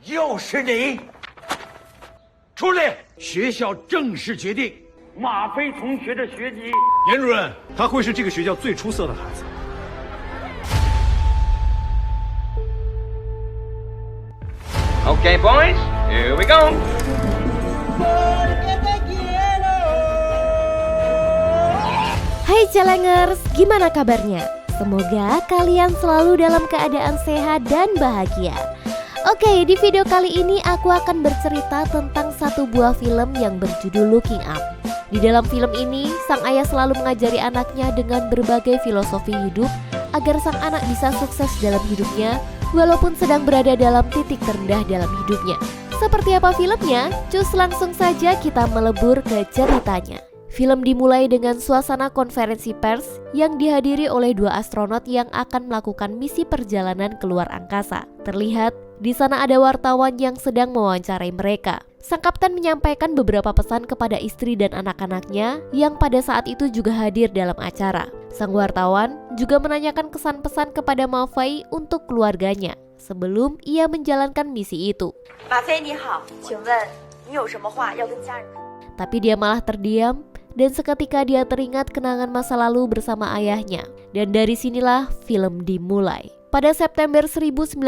又是你！出列！学校正式决定，马飞同学的学籍。严主任，他会是这个学校最出色的孩子。Okay, boys, here we go. Hai Jalangers, gimana kabarnya? Semoga kalian selalu dalam keadaan sehat dan bahagia. Oke, di video kali ini aku akan bercerita tentang satu buah film yang berjudul Looking Up. Di dalam film ini, sang ayah selalu mengajari anaknya dengan berbagai filosofi hidup agar sang anak bisa sukses dalam hidupnya walaupun sedang berada dalam titik terendah dalam hidupnya. Seperti apa filmnya? Cus langsung saja kita melebur ke ceritanya. Film dimulai dengan suasana konferensi pers yang dihadiri oleh dua astronot yang akan melakukan misi perjalanan keluar angkasa. Terlihat di sana ada wartawan yang sedang mewawancarai mereka. Sang kapten menyampaikan beberapa pesan kepada istri dan anak-anaknya yang pada saat itu juga hadir dalam acara. Sang wartawan juga menanyakan kesan-pesan kepada Ma Fei untuk keluarganya sebelum ia menjalankan misi itu. Ma Fei, 你好，请问你有什么话要跟家人？ Tapi dia malah terdiam dan seketika dia teringat kenangan masa lalu bersama ayahnya. Dan dari sinilah film dimulai. Pada September 1990,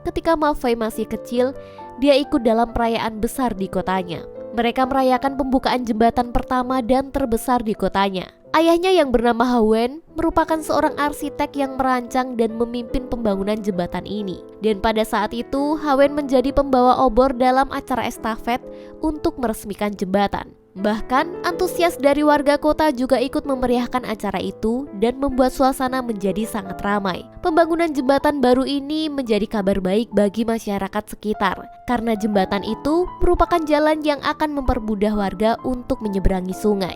ketika Ma Fei masih kecil, dia ikut dalam perayaan besar di kotanya. Mereka merayakan pembukaan jembatan pertama dan terbesar di kotanya. Ayahnya yang bernama Ha Wen merupakan seorang arsitek yang merancang dan memimpin pembangunan jembatan ini. Dan pada saat itu, Ha Wen menjadi pembawa obor dalam acara estafet untuk meresmikan jembatan. Bahkan, antusias dari warga kota juga ikut memeriahkan acara itu dan membuat suasana menjadi sangat ramai. Pembangunan jembatan baru ini menjadi kabar baik bagi masyarakat sekitar, karena jembatan itu merupakan jalan yang akan mempermudah warga untuk menyeberangi sungai.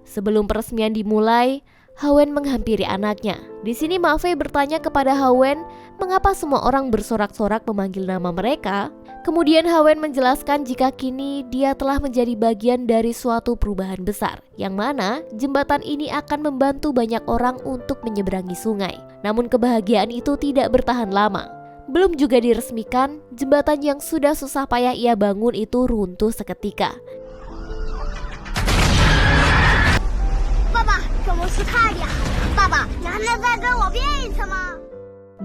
Sebelum peresmian dimulai, Ha Wen menghampiri anaknya. Di sini Ma Fei bertanya kepada Ha Wen mengapa semua orang bersorak-sorak memanggil nama mereka. Kemudian Ha Wen menjelaskan jika kini dia telah menjadi bagian dari suatu perubahan besar, yang mana jembatan ini akan membantu banyak orang untuk menyeberangi sungai. Namun kebahagiaan itu tidak bertahan lama. Belum juga diresmikan, jembatan yang sudah susah payah ia bangun itu runtuh seketika.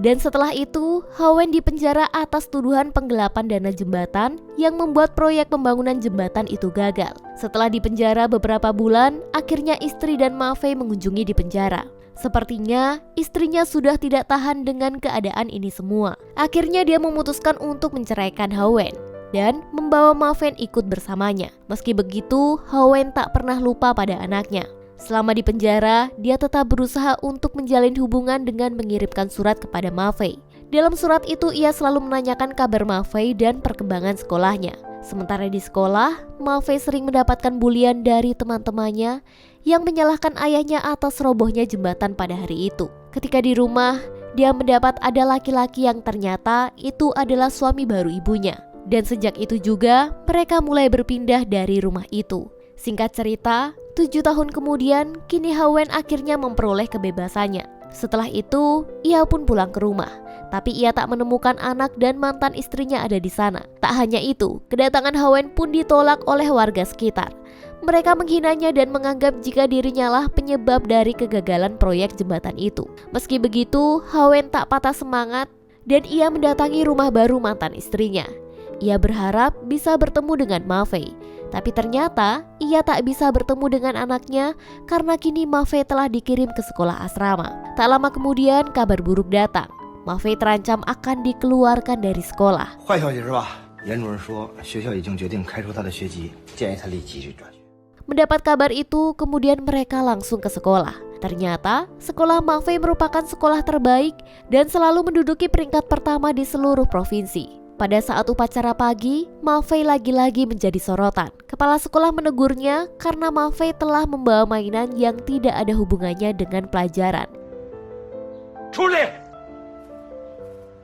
Dan setelah itu, Ha Wen dipenjara atas tuduhan penggelapan dana jembatan yang membuat proyek pembangunan jembatan itu gagal. Setelah dipenjara beberapa bulan, akhirnya istri dan Ma Fei mengunjungi di penjara. Sepertinya istrinya sudah tidak tahan dengan keadaan ini semua. Akhirnya dia memutuskan untuk menceraikan Ha Wen dan membawa Ma Fei ikut bersamanya. Meski begitu, Ha Wen tak pernah lupa pada anaknya. Selama di penjara, dia tetap berusaha untuk menjalin hubungan dengan mengirimkan surat kepada Ma Fei. Dalam surat itu, ia selalu menanyakan kabar Ma Fei dan perkembangan sekolahnya. Sementara di sekolah, Ma Fei sering mendapatkan bulian dari teman-temannya yang menyalahkan ayahnya atas robohnya jembatan pada hari itu. Ketika di rumah, dia mendapat ada laki-laki yang ternyata itu adalah suami baru ibunya. Dan sejak itu juga, mereka mulai berpindah dari rumah itu. Singkat cerita, 7 tahun kemudian, kini Ha Wen akhirnya memperoleh kebebasannya. Setelah itu, ia pun pulang ke rumah. Tapi ia tak menemukan anak dan mantan istrinya ada di sana. Tak hanya itu, kedatangan Ha Wen pun ditolak oleh warga sekitar. Mereka menghinanya dan menganggap jika dirinya lah penyebab dari kegagalan proyek jembatan itu. Meski begitu, Ha Wen tak patah semangat dan ia mendatangi rumah baru mantan istrinya. Ia berharap bisa bertemu dengan Ma Fei. Tapi ternyata ia tak bisa bertemu dengan anaknya karena kini Ma Fei telah dikirim ke sekolah asrama. Tak lama kemudian kabar buruk datang. Ma Fei terancam akan dikeluarkan dari sekolah. Mendapat kabar itu, kemudian mereka langsung ke sekolah. Ternyata sekolah Ma Fei merupakan sekolah terbaik dan selalu menduduki peringkat pertama di seluruh provinsi. Pada saat upacara pagi, Ma Fei lagi-lagi menjadi sorotan. Kepala sekolah menegurnya karena Ma Fei telah membawa mainan yang tidak ada hubungannya dengan pelajaran.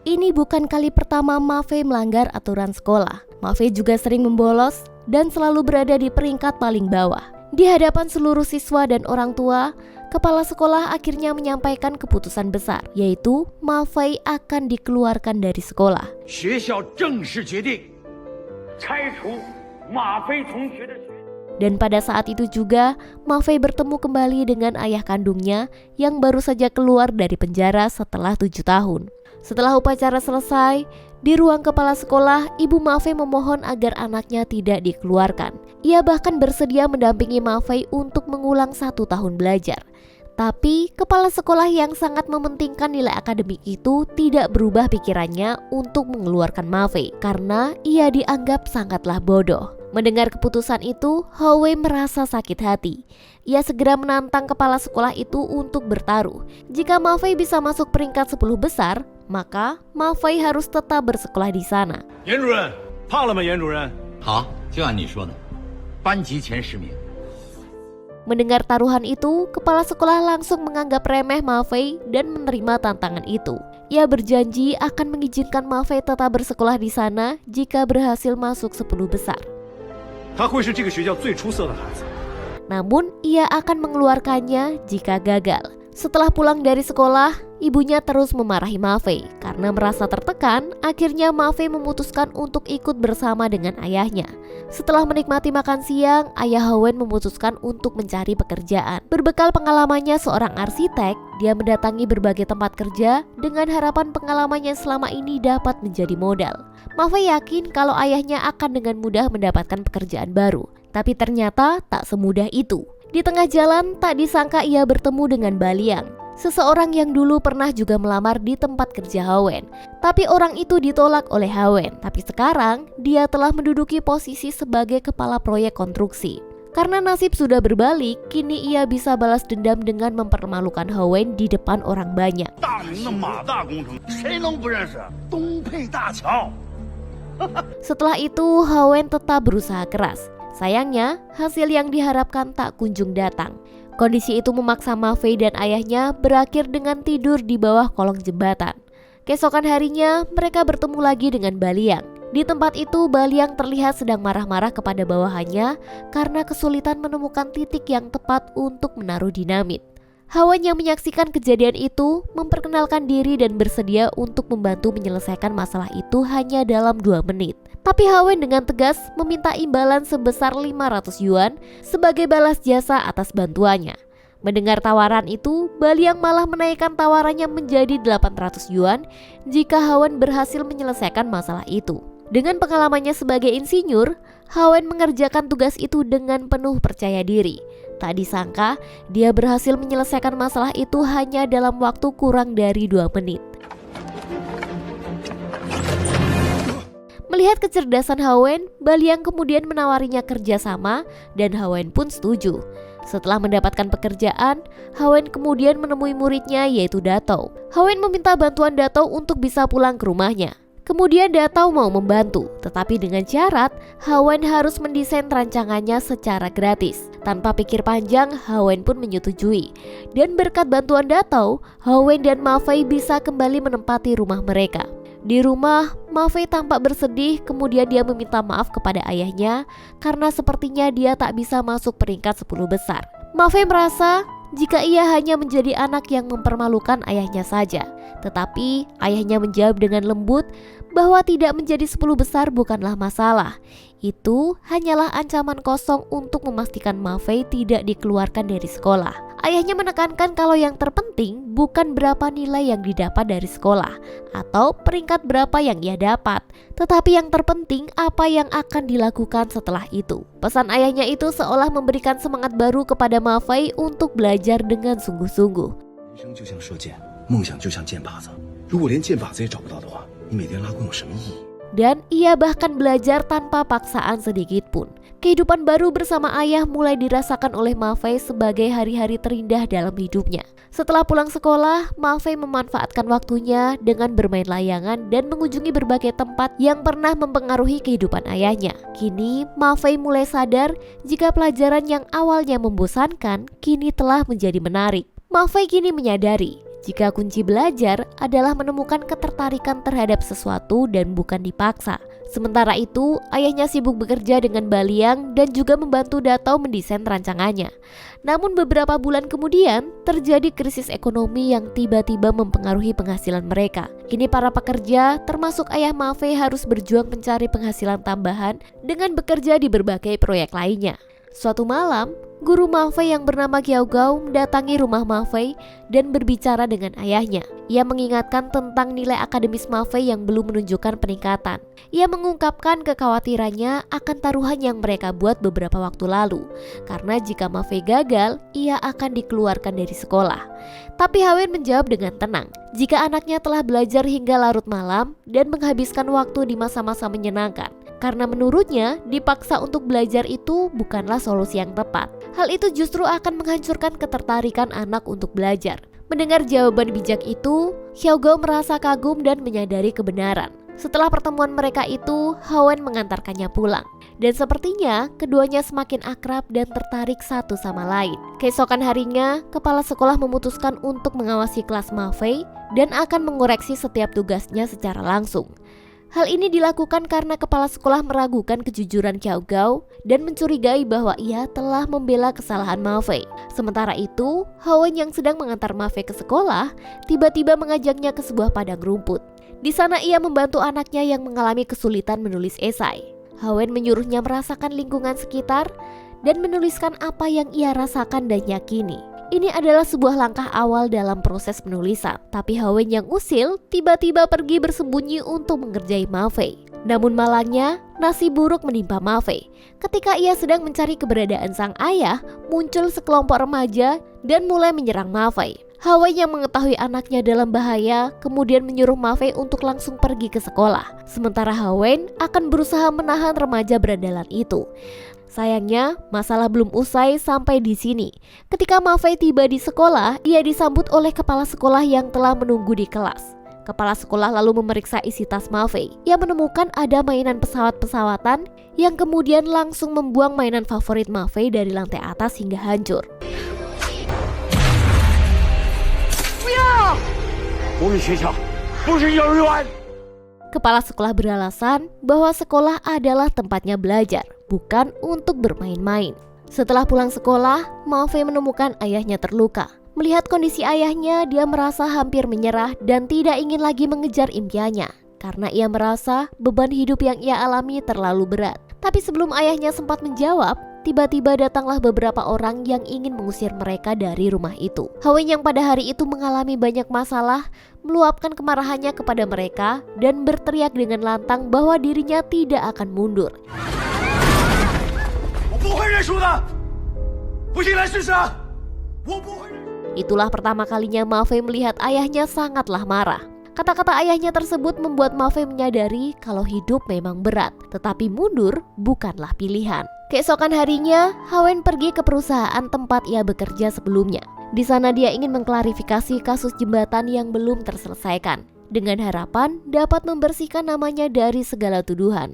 Ini bukan kali pertama Ma Fei melanggar aturan sekolah. Ma Fei juga sering membolos dan selalu berada di peringkat paling bawah. Di hadapan seluruh siswa dan orang tua, kepala sekolah akhirnya menyampaikan keputusan besar, yaitu Ma Fei akan dikeluarkan dari sekolah. 学校正式决定拆除马飞同学的学。 Dan pada saat itu juga, Ma Fei bertemu kembali dengan ayah kandungnya yang baru saja keluar dari penjara setelah 7 tahun. Setelah upacara selesai, di ruang kepala sekolah, ibu Ma Fei memohon agar anaknya tidak dikeluarkan. Ia bahkan bersedia mendampingi Ma Fei untuk mengulang 1 tahun belajar. Tapi, kepala sekolah yang sangat mementingkan nilai akademik itu tidak berubah pikirannya untuk mengeluarkan Ma Fei karena ia dianggap sangatlah bodoh. Mendengar keputusan itu, Hao Wei merasa sakit hati. Ia segera menantang kepala sekolah itu untuk bertaruh. Jika Ma Fei bisa masuk peringkat 10 besar, maka Ma Fei harus tetap bersekolah di sana. 严主任，怕了吗？严主任，好，就按你说的，班级前10名。 Mendengar taruhan itu, kepala sekolah langsung menganggap remeh Ma Fei dan menerima tantangan itu. Ia berjanji akan mengizinkan Ma Fei tetap bersekolah di sana jika berhasil masuk 10 besar. 他会是这个学校最出色的孩子。 Namun, ia akan mengeluarkannya jika gagal. Setelah pulang dari sekolah, ibunya terus memarahi Ma Fei. Karena merasa tertekan, akhirnya Ma Fei memutuskan untuk ikut bersama dengan ayahnya. Setelah menikmati makan siang, ayah Hao Wen memutuskan untuk mencari pekerjaan. Berbekal pengalamannya seorang arsitek, dia mendatangi berbagai tempat kerja dengan harapan pengalamannya selama ini dapat menjadi modal. Ma Fei yakin kalau ayahnya akan dengan mudah mendapatkan pekerjaan baru. Tapi ternyata tak semudah itu. Di tengah jalan, tak disangka ia bertemu dengan Baliang, seseorang yang dulu pernah juga melamar di tempat kerja Hao Wen. Tapi orang itu ditolak oleh Hao Wen. Tapi sekarang, dia telah menduduki posisi sebagai kepala proyek konstruksi. Karena nasib sudah berbalik, kini ia bisa balas dendam dengan mempermalukan Hao Wen di depan orang banyak. 大名的马大工程，谁能不认识？东配大桥。 Setelah itu, Hao Wen tetap berusaha keras. Sayangnya, hasil yang diharapkan tak kunjung datang. Kondisi itu memaksa Ma Fei dan ayahnya berakhir dengan tidur di bawah kolong jembatan. Keesokan harinya, mereka bertemu lagi dengan Baliang. Di tempat itu, Baliang terlihat sedang marah-marah kepada bawahannya karena kesulitan menemukan titik yang tepat untuk menaruh dinamit. Hao Wen yang menyaksikan kejadian itu memperkenalkan diri dan bersedia untuk membantu menyelesaikan masalah itu hanya dalam 2 menit. Tapi Hao Wen dengan tegas meminta imbalan sebesar 500 yuan sebagai balas jasa atas bantuannya. Mendengar tawaran itu, Baliang malah menaikkan tawarannya menjadi 800 yuan jika Hao Wen berhasil menyelesaikan masalah itu. Dengan pengalamannya sebagai insinyur, Hao Wen mengerjakan tugas itu dengan penuh percaya diri. Tak disangka, dia berhasil menyelesaikan masalah itu hanya dalam waktu kurang dari 2 menit. Melihat kecerdasan Hao Wen, Baliang kemudian menawarinya kerjasama dan Hao Wen pun setuju. Setelah mendapatkan pekerjaan, Hao Wen kemudian menemui muridnya yaitu Datou. Hao Wen meminta bantuan Datou untuk bisa pulang ke rumahnya. Kemudian Datou mau membantu, tetapi dengan syarat Hao Wen harus mendesain rancangannya secara gratis. Tanpa pikir panjang, Hao Wen pun menyetujui. Dan berkat bantuan Datou, Hao Wen dan Ma Fei bisa kembali menempati rumah mereka. Di rumah, Ma Fei tampak bersedih, kemudian dia meminta maaf kepada ayahnya karena sepertinya dia tak bisa masuk peringkat 10 besar. Ma Fei merasa jika ia hanya menjadi anak yang mempermalukan ayahnya saja. Tetapi ayahnya menjawab dengan lembut bahwa tidak menjadi 10 besar bukanlah masalah. Itu hanyalah ancaman kosong untuk memastikan Ma Fei tidak dikeluarkan dari sekolah. Ayahnya menekankan kalau yang terpenting bukan berapa nilai yang didapat dari sekolah atau peringkat berapa yang ia dapat, tetapi yang terpenting apa yang akan dilakukan setelah itu. Pesan ayahnya itu seolah memberikan semangat baru kepada Ma Fei untuk belajar dengan sungguh-sungguh. 人生就像射箭，梦想就像箭靶子。如果连箭靶子也找不到的话，你每天拉弓有什么意义？ Dan ia bahkan belajar tanpa paksaan sedikit pun. Kehidupan baru bersama ayah mulai dirasakan oleh Ma Fei sebagai hari-hari terindah dalam hidupnya. Setelah pulang sekolah, Ma Fei memanfaatkan waktunya dengan bermain layangan dan mengunjungi berbagai tempat yang pernah mempengaruhi kehidupan ayahnya. Kini, Ma Fei mulai sadar jika pelajaran yang awalnya membosankan kini telah menjadi menarik. Ma Fei kini menyadari jika kunci belajar adalah menemukan ketertarikan terhadap sesuatu dan bukan dipaksa. Sementara itu, ayahnya sibuk bekerja dengan Baliang dan juga membantu Datau mendesain rancangannya. Namun beberapa bulan kemudian, terjadi krisis ekonomi yang tiba-tiba mempengaruhi penghasilan mereka. Kini para pekerja, termasuk ayah Ma Fei, harus berjuang mencari penghasilan tambahan dengan bekerja di berbagai proyek lainnya. Suatu malam, guru Ma Fei yang bernama Qiao Gao mendatangi rumah Ma Fei dan berbicara dengan ayahnya. Ia mengingatkan tentang nilai akademis Ma Fei yang belum menunjukkan peningkatan. Ia mengungkapkan kekhawatirannya akan taruhan yang mereka buat beberapa waktu lalu, karena jika Ma Fei gagal, ia akan dikeluarkan dari sekolah. Tapi Hawen menjawab dengan tenang, jika anaknya telah belajar hingga larut malam dan menghabiskan waktu di masa-masa menyenangkan. Karena menurutnya, dipaksa untuk belajar itu bukanlah solusi yang tepat. Hal itu justru akan menghancurkan ketertarikan anak untuk belajar. Mendengar jawaban bijak itu, Qiao Gao merasa kagum dan menyadari kebenaran. Setelah pertemuan mereka itu, Hawen mengantarkannya pulang. Dan sepertinya keduanya semakin akrab dan tertarik satu sama lain. Keesokan harinya, kepala sekolah memutuskan untuk mengawasi kelas Ma Fei dan akan mengoreksi setiap tugasnya secara langsung. Hal ini dilakukan karena kepala sekolah meragukan kejujuran Qiao Gao dan mencurigai bahwa ia telah membela kesalahan Ma Fei. Sementara itu, Hawen yang sedang mengantar Ma Fei ke sekolah tiba-tiba mengajaknya ke sebuah padang rumput. Di sana ia membantu anaknya yang mengalami kesulitan menulis esai. Hawen menyuruhnya merasakan lingkungan sekitar dan menuliskan apa yang ia rasakan dan yakini. Ini adalah sebuah langkah awal dalam proses penulisan. Tapi Hawen yang usil tiba-tiba pergi bersembunyi untuk mengerjai Ma Fei. Namun malangnya, nasib buruk menimpa Ma Fei. Ketika ia sedang mencari keberadaan sang ayah, muncul sekelompok remaja dan mulai menyerang Ma Fei. Hawen yang mengetahui anaknya dalam bahaya kemudian menyuruh Ma Fei untuk langsung pergi ke sekolah. Sementara Hawen akan berusaha menahan remaja berandalan itu. Sayangnya, masalah belum usai sampai di sini. Ketika Ma Fei tiba di sekolah, ia disambut oleh kepala sekolah yang telah menunggu di kelas. Kepala sekolah lalu memeriksa isi tas Ma Fei. Ia menemukan ada mainan pesawat-pesawatan yang kemudian langsung membuang mainan favorit Ma Fei dari lantai atas hingga hancur. Kepala sekolah beralasan bahwa sekolah adalah tempatnya belajar, bukan untuk bermain-main. Setelah pulang sekolah, Ma Fei menemukan ayahnya terluka. Melihat kondisi ayahnya, dia merasa hampir menyerah dan tidak ingin lagi mengejar impiannya. Karena ia merasa beban hidup yang ia alami terlalu berat. Tapi sebelum ayahnya sempat menjawab, tiba-tiba datanglah beberapa orang yang ingin mengusir mereka dari rumah itu. Hawen yang pada hari itu mengalami banyak masalah, meluapkan kemarahannya kepada mereka dan berteriak dengan lantang bahwa dirinya tidak akan mundur. Itulah pertama kalinya Ma Fei melihat ayahnya sangatlah marah. Kata-kata ayahnya tersebut membuat Ma Fei menyadari kalau hidup memang berat, tetapi mundur bukanlah pilihan. Keesokan harinya, Hawen pergi ke perusahaan tempat ia bekerja sebelumnya. Di sana dia ingin mengklarifikasi kasus jembatan yang belum terselesaikan, dengan harapan dapat membersihkan namanya dari segala tuduhan.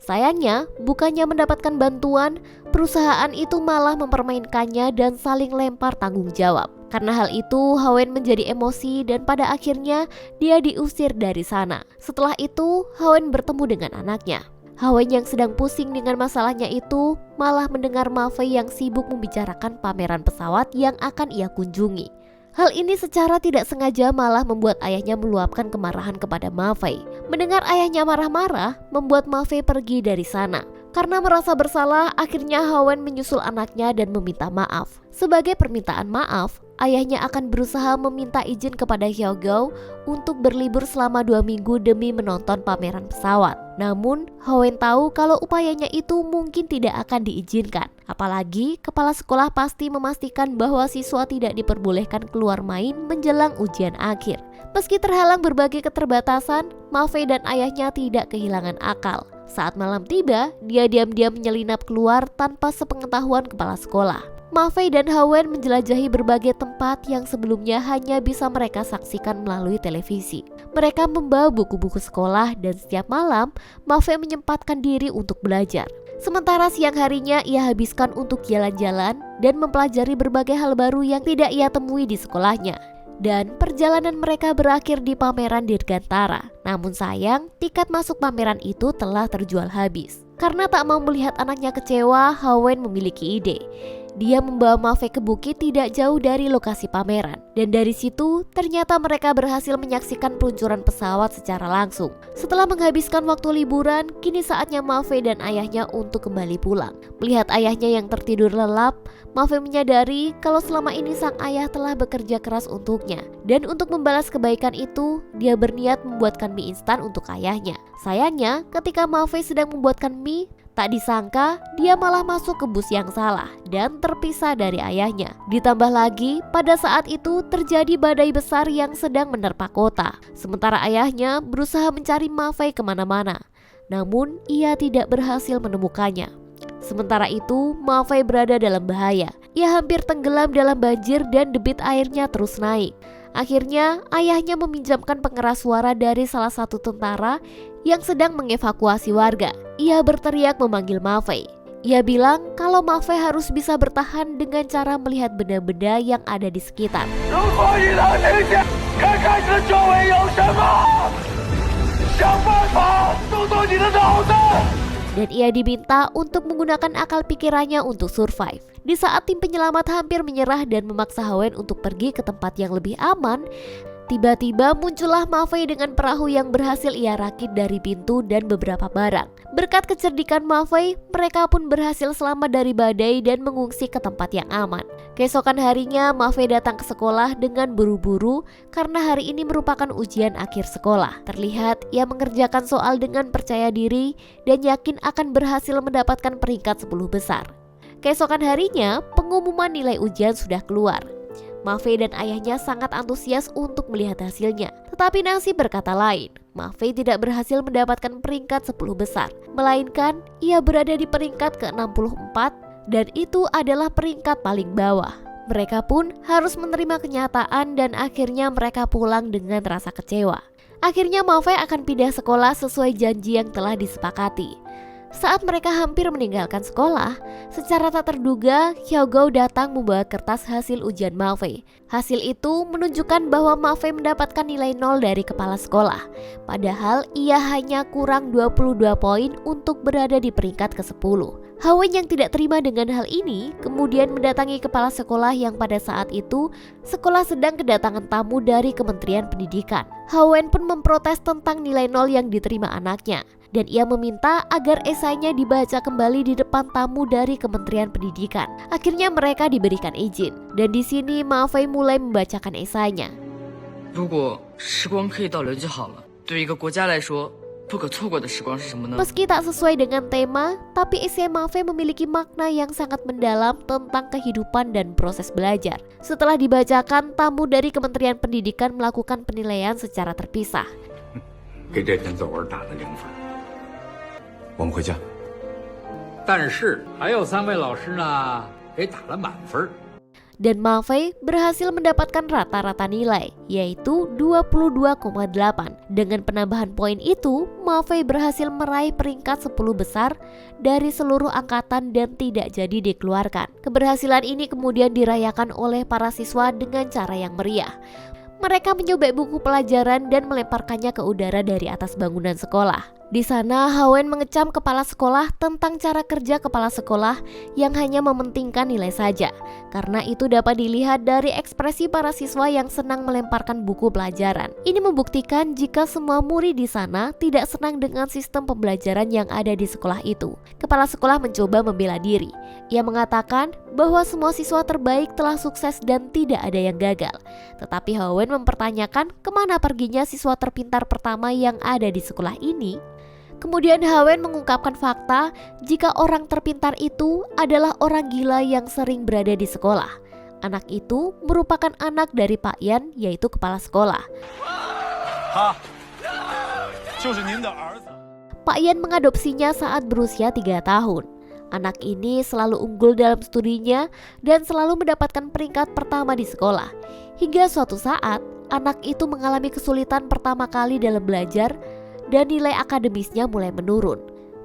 Sayangnya, bukannya mendapatkan bantuan, perusahaan itu malah mempermainkannya dan saling lempar tanggung jawab. Karena hal itu, Hawen menjadi emosi dan pada akhirnya dia diusir dari sana. Setelah itu, Hawen bertemu dengan anaknya. Hawen yang sedang pusing dengan masalahnya itu malah mendengar Ma Fei yang sibuk membicarakan pameran pesawat yang akan ia kunjungi. Hal ini secara tidak sengaja malah membuat ayahnya meluapkan kemarahan kepada Ma Fei. Mendengar ayahnya marah-marah, membuat Ma Fei pergi dari sana. Karena merasa bersalah, akhirnya Hawen menyusul anaknya dan meminta maaf. Sebagai permintaan maaf, ayahnya akan berusaha meminta izin kepada Qiao Gao untuk berlibur selama 2 minggu demi menonton pameran pesawat. Namun, Hawen tahu kalau upayanya itu mungkin tidak akan diizinkan. Apalagi, kepala sekolah pasti memastikan bahwa siswa tidak diperbolehkan keluar main menjelang ujian akhir. Meski terhalang berbagai keterbatasan, Ma Fei dan ayahnya tidak kehilangan akal. Saat malam tiba, dia diam-diam menyelinap keluar tanpa sepengetahuan kepala sekolah. Ma Fei dan Hawen menjelajahi berbagai tempat yang sebelumnya hanya bisa mereka saksikan melalui televisi. Mereka membawa buku-buku sekolah dan setiap malam, Ma Fei menyempatkan diri untuk belajar. Sementara siang harinya ia habiskan untuk jalan-jalan dan mempelajari berbagai hal baru yang tidak ia temui di sekolahnya. Dan perjalanan mereka berakhir di pameran Dirgantara. Namun sayang, tiket masuk pameran itu telah terjual habis. Karena tak mau melihat anaknya kecewa, Hawen memiliki ide. Dia membawa Mafe ke bukit tidak jauh dari lokasi pameran. Dan dari situ, ternyata mereka berhasil menyaksikan peluncuran pesawat secara langsung. Setelah menghabiskan waktu liburan, kini saatnya Mafe dan ayahnya untuk kembali pulang. Melihat ayahnya yang tertidur lelap, Mafe menyadari kalau selama ini sang ayah telah bekerja keras untuknya. Dan untuk membalas kebaikan itu, dia berniat membuatkan mie instan untuk ayahnya. Sayangnya, ketika Mafe sedang membuatkan mie, tak disangka dia malah masuk ke bus yang salah dan terpisah dari ayahnya. Ditambah lagi, pada saat itu terjadi badai besar yang sedang menerpa kota. Sementara ayahnya berusaha mencari Mafe kemana-mana. Namun, ia tidak berhasil menemukannya. Sementara itu, Mafe berada dalam bahaya. Ia hampir tenggelam dalam banjir dan debit airnya terus naik. Akhirnya, ayahnya meminjamkan pengeras suara dari salah satu tentara yang sedang mengevakuasi warga. Ia berteriak memanggil Mafe. Ia bilang kalau Mafe harus bisa bertahan dengan cara melihat benda-benda yang ada di sekitar. Dan ia diminta untuk menggunakan akal pikirannya untuk survive. Di saat tim penyelamat hampir menyerah dan memaksa Hawen untuk pergi ke tempat yang lebih aman, tiba-tiba muncullah Mafe dengan perahu yang berhasil ia rakit dari pintu dan beberapa barang. Berkat kecerdikan Mafe, mereka pun berhasil selamat dari badai dan mengungsi ke tempat yang aman. Keesokan harinya, Mafe datang ke sekolah dengan buru-buru karena hari ini merupakan ujian akhir sekolah. Terlihat ia mengerjakan soal dengan percaya diri dan yakin akan berhasil mendapatkan peringkat 10 besar. Keesokan harinya, pengumuman nilai ujian sudah keluar. Mafe dan ayahnya sangat antusias untuk melihat hasilnya. Tetapi nasib berkata lain. Mafe tidak berhasil mendapatkan peringkat 10 besar. Melainkan, ia berada di peringkat ke-64 dan itu adalah peringkat paling bawah. Mereka pun harus menerima kenyataan dan akhirnya mereka pulang dengan rasa kecewa. Akhirnya Mafe akan pindah sekolah sesuai janji yang telah disepakati. Saat mereka hampir meninggalkan sekolah, secara tak terduga Hyogao datang membawa kertas hasil ujian Mafe. Hasil itu menunjukkan bahwa Mafe mendapatkan nilai 0 dari kepala sekolah. Padahal ia hanya kurang 22 poin untuk berada di peringkat ke-10. Hawen yang tidak terima dengan hal ini kemudian mendatangi kepala sekolah yang pada saat itu sekolah sedang kedatangan tamu dari Kementerian Pendidikan. Hawen pun memprotes tentang nilai 0 yang diterima anaknya. Dan ia meminta agar esainya dibaca kembali di depan tamu dari Kementerian Pendidikan. Akhirnya mereka diberikan izin. Dan di sini Mafe mulai membacakan esainya. Meski tak sesuai dengan tema, tapi esai Mafe memiliki makna yang sangat mendalam tentang kehidupan dan proses belajar. Setelah dibacakan, tamu dari Kementerian Pendidikan melakukan penilaian secara terpisah. 我们回家。但是还有3位老师呢，给打了满分。 Dan Mafe berhasil mendapatkan rata-rata nilai, yaitu 22,8. Dengan penambahan poin itu, Mafe berhasil meraih peringkat 10 besar dari seluruh angkatan dan tidak jadi dikeluarkan. Keberhasilan ini kemudian dirayakan oleh para siswa dengan cara yang meriah. Mereka menyobek buku pelajaran dan melemparkannya ke udara dari atas bangunan sekolah. Di sana, Hawen mengecam kepala sekolah tentang cara kerja kepala sekolah yang hanya mementingkan nilai saja. Karena itu dapat dilihat dari ekspresi para siswa yang senang melemparkan buku pelajaran. Ini membuktikan jika semua murid di sana tidak senang dengan sistem pembelajaran yang ada di sekolah itu. Kepala sekolah mencoba membela diri. Ia mengatakan bahwa semua siswa terbaik telah sukses dan tidak ada yang gagal. Tetapi Hawen mempertanyakan kemana perginya siswa terpintar pertama yang ada di sekolah ini. Kemudian Hawen mengungkapkan fakta jika orang terpintar itu adalah orang gila yang sering berada di sekolah. Anak itu merupakan anak dari Pak Yan, yaitu kepala sekolah. Pak Yan mengadopsinya saat berusia 3 tahun. Anak ini selalu unggul dalam studinya dan selalu mendapatkan peringkat pertama di sekolah. Hingga suatu saat, anak itu mengalami kesulitan pertama kali dalam belajar dan nilai akademisnya mulai menurun.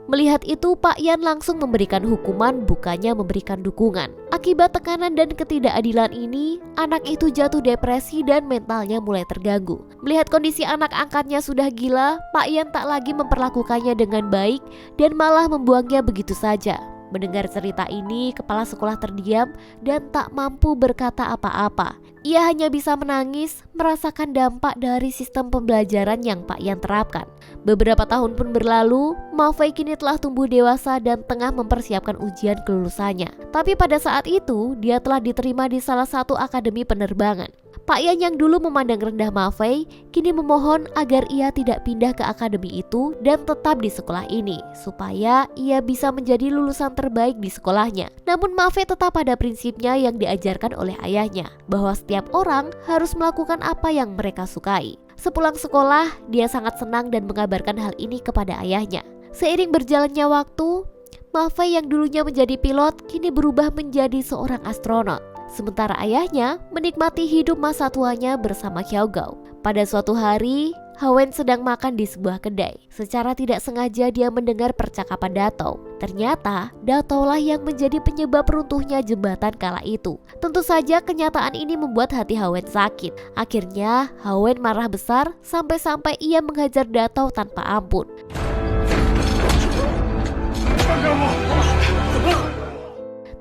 Melihat itu, Pak Yan langsung memberikan hukuman, bukannya memberikan dukungan. Akibat tekanan dan ketidakadilan ini, anak itu jatuh depresi dan mentalnya mulai terganggu. Melihat kondisi anak angkatnya sudah gila, Pak Yan tak lagi memperlakukannya dengan baik dan malah membuangnya begitu saja. Mendengar cerita ini, kepala sekolah terdiam dan tak mampu berkata apa-apa. Ia hanya bisa menangis, merasakan dampak dari sistem pembelajaran yang Pak Yan terapkan. Beberapa tahun pun berlalu, Ma Fei kini telah tumbuh dewasa dan tengah mempersiapkan ujian kelulusannya. Tapi pada saat itu, dia telah diterima di salah satu akademi penerbangan. Pak Yan yang dulu memandang rendah Ma Fei, kini memohon agar ia tidak pindah ke akademi itu dan tetap di sekolah ini, supaya ia bisa menjadi lulusan terbaik di sekolahnya. Namun Ma Fei tetap pada prinsipnya yang diajarkan oleh ayahnya, bahwa setiap orang harus melakukan apa yang mereka sukai. Sepulang sekolah, dia sangat senang dan mengabarkan hal ini kepada ayahnya. Seiring berjalannya waktu, Ma Fei yang dulunya menjadi pilot, kini berubah menjadi seorang astronot. Sementara ayahnya menikmati hidup masa tuanya bersama Xiao Gao. Pada suatu hari, Hawen sedang makan di sebuah kedai. Secara tidak sengaja dia mendengar percakapan Datou. Ternyata Datou lah yang menjadi penyebab runtuhnya jembatan kala itu. Tentu saja kenyataan ini membuat hati Hawen sakit. Akhirnya Hawen marah besar sampai-sampai ia menghajar Datou tanpa ampun.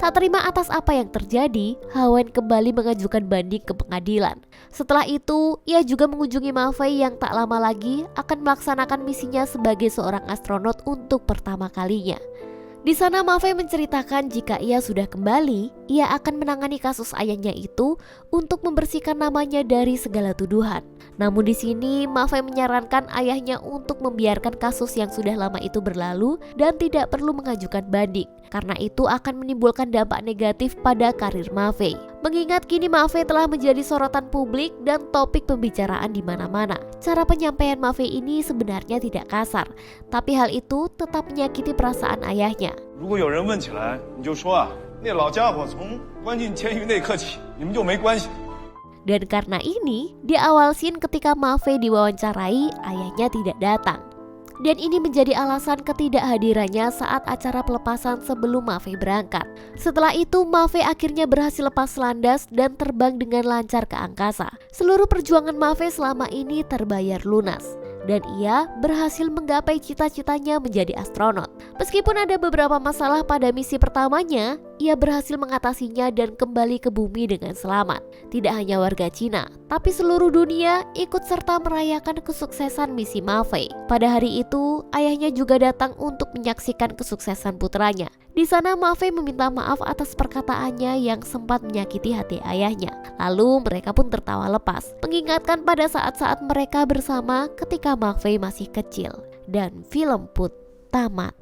Tak terima atas apa yang terjadi, Hawen kembali mengajukan banding ke pengadilan. Setelah itu, ia juga mengunjungi Ma Fei yang tak lama lagi akan melaksanakan misinya sebagai seorang astronot untuk pertama kalinya. Di sana Ma Fei menceritakan jika ia sudah kembali, ia akan menangani kasus ayahnya itu untuk membersihkan namanya dari segala tuduhan. Namun di sini Ma Fei menyarankan ayahnya untuk membiarkan kasus yang sudah lama itu berlalu dan tidak perlu mengajukan banding, karena itu akan menimbulkan dampak negatif pada karir Ma Fei. Mengingat kini Ma Fei telah menjadi sorotan publik dan topik pembicaraan di mana-mana. Cara penyampaian Ma Fei ini sebenarnya tidak kasar, tapi hal itu tetap menyakiti perasaan ayahnya. 如果有人问起来，你就说啊，那老家伙从关进监狱那刻起，你们就没关系。 Dan karena ini, di awal scene ketika Ma Fei diwawancarai, ayahnya tidak datang. Dan ini menjadi alasan ketidakhadirannya saat acara pelepasan sebelum Ma Fei berangkat. Setelah itu, Ma Fei akhirnya berhasil lepas landas dan terbang dengan lancar ke angkasa. Seluruh perjuangan Ma Fei selama ini terbayar lunas. Dan ia berhasil menggapai cita-citanya menjadi astronot. Meskipun ada beberapa masalah pada misi pertamanya, ia berhasil mengatasinya dan kembali ke bumi dengan selamat. Tidak hanya warga Cina, tapi seluruh dunia ikut serta merayakan kesuksesan misi Ma Fei. Pada hari itu, ayahnya juga datang untuk menyaksikan kesuksesan putranya. Di sana Ma Fei meminta maaf atas perkataannya yang sempat menyakiti hati ayahnya. Lalu mereka pun tertawa lepas, mengingatkan pada saat-saat mereka bersama ketika Ma Fei masih kecil. Dan film pun tamat.